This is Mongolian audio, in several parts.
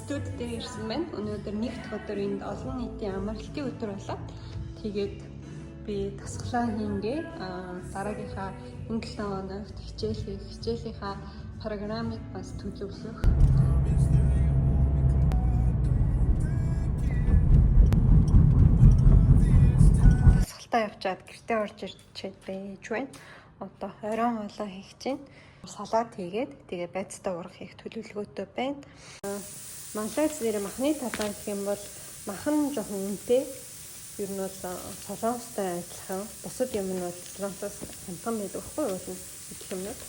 студид ирсэн байна. Өнөөдөр нэг дахь өдөр энд олон нийтийн амралтын өдөр болоод тэгээд би тасглаа хийнгээ. Дараагийнхаа энэ 7 хоногт хичээлийнхаа программыг бас төлөвлөх. Тасгалтаа явчаад гэртээ орж ирчээд байж байна. Одоо оройн хоолоо хийх чинь. Салат хийгээд тэгээ байцтай урах хийх төлөвлөгөөтэй байна. Манлайз нэр махны талаар гэх юм бол махан жоохон үнэтэй. Ер нь бол солонгостой адилхан. Бусад юм нь бол солонгосоос хямдхан байдаг байхгүй юу? Идэх юмнууд.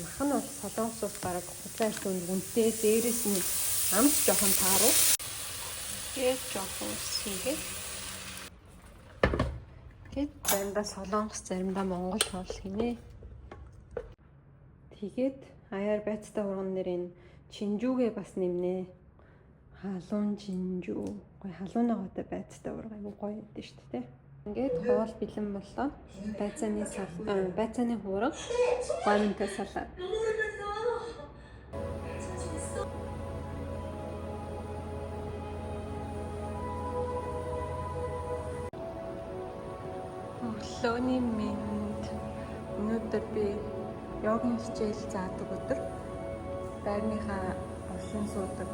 Махан бол солонгосоос бараг худлаа ирсэн үнэтэй. Дээрээс нь амт жоохон тааруу. Тэгээд жоохон хийгээд. Гэт заримдаа солонгос, заримдаа монгол хоол хийнэ. Тэгээд аяар байцтай урган нэрийн чинжүүгээ бас нэмнэ. Халуун чинжүү. Гоё халуунаагатай байцтай урган айгу гоё байдаг шүү дээ. Ингээд хоол бэлэн боллоо. Байцааны хуурга, гоминтой салат. Өглөөний мэнд. Өнөөдөр би йогийн хичээл заадаг өдөр. Байрныхаа улсын суудаг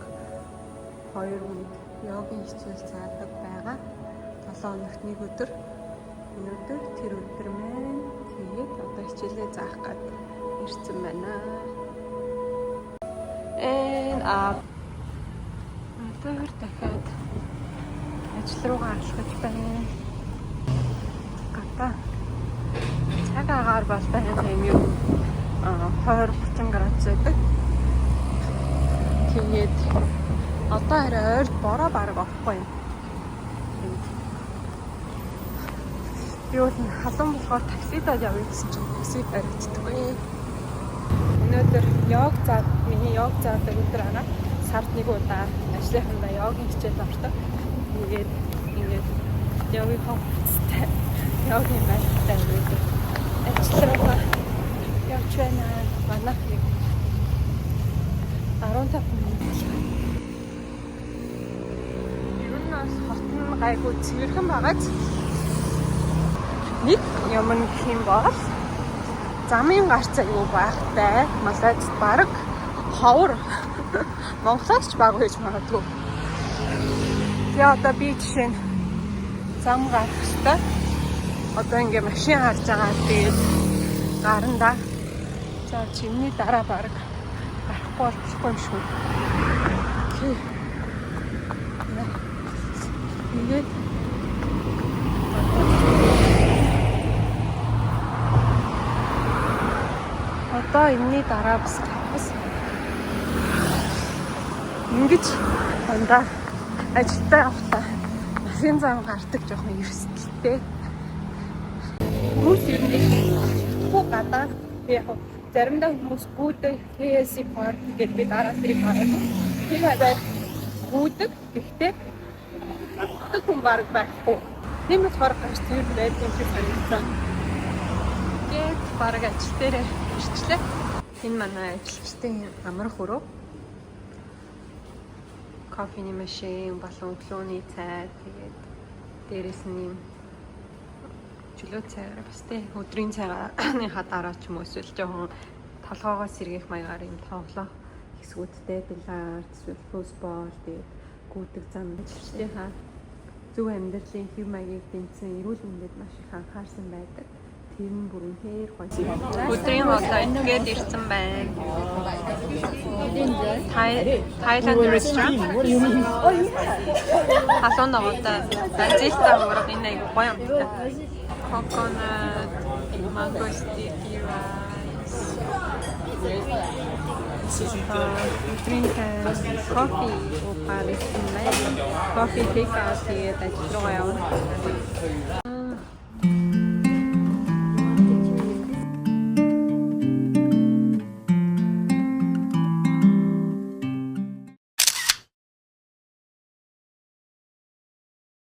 2 хүнд йогийн хичээл заадаг байгаа. 7 хоногт нэг өдөр. Өнөөдөр тэр өдөр маань тэгээд одоо хичээлээ заах гээд ирсэн байна. Одоо дахиад ажил руугаа алхаж байна. Цаг агаар бол байна юм. 20-30 градус байдаг. Тэгээд одоо арай ойр бороо бараг авахгүй юм. Би бол халуун болохоор таксидад явъя гэсэн чинь такси баригддаггүй. Өнөөдөр миний йог заадаг өдөр арга сард нэг удаа ажлынхандаа йогийн хичээл ордог. Тэгээд ингээд йогийн компьютертэй йогийн мэттэй өгдөг. Ажлаа явж байна. Манайх 15 минут. Ер нь бас хотын гайгүй цэвэрхэн байгааз нэг юм гэх юм бол замын гарц аюу байхтай. Малайз бараг ховор. Монголоос ч бага байж магадгүй. Тэгээ одоо би жишээ нь зам гарах хэрэгтэй. Одоо ингээ машин харж байгаа. Тэгээд гаранда за чимний дараа бараг гарахгүй болохгүй юм шүү. Тэгээд одоо энэний дараа бас ингэж дандаа ажилдаа явахдаа машин зам гардаг жоохон эрсдэлтэй. Хүмүүс ирнэ гадаа яг заримдаа хүмүүс гүйдэг KFC парк гэдэг би дараа тэрийг хараад тийм байдаг гүйдэг гэхдээ хүн баг байхгүй. Тийм болохоор гарч тэр байдаг юм шиг санагдсан. Тэгээд бараг ажил дээр ирчлээ. Энэ манай ажилчдын амрах өрөө. Кофений машин, болон өглөөний цай тэгээд дээрээс нь юм чөлөө цайгаар бас тий өдрийн цайгаарынхаа дараа ч юм уу эсвэл жоохон толгоогоо сэргээх маягаар юм тоглох хэсгүүдтэй билар эсвэл футбол тэгээд гүйдэг зам ажилчдынхаа зөв амьдралын хэв маягийг дэмжсэн эрүүл мэндэд маш их анхаарсан байдаг. Тэр нь бүрэн хэр гоё. Өдрийн хоолой ингээд ирсэн байна. Thailand restaurant. Халуун ногоотой базилтай ураг энэ аяг гоё юм. Coconut, mango sticky rice. Drink coffee or Paris. Coffee take out here. That's all I want.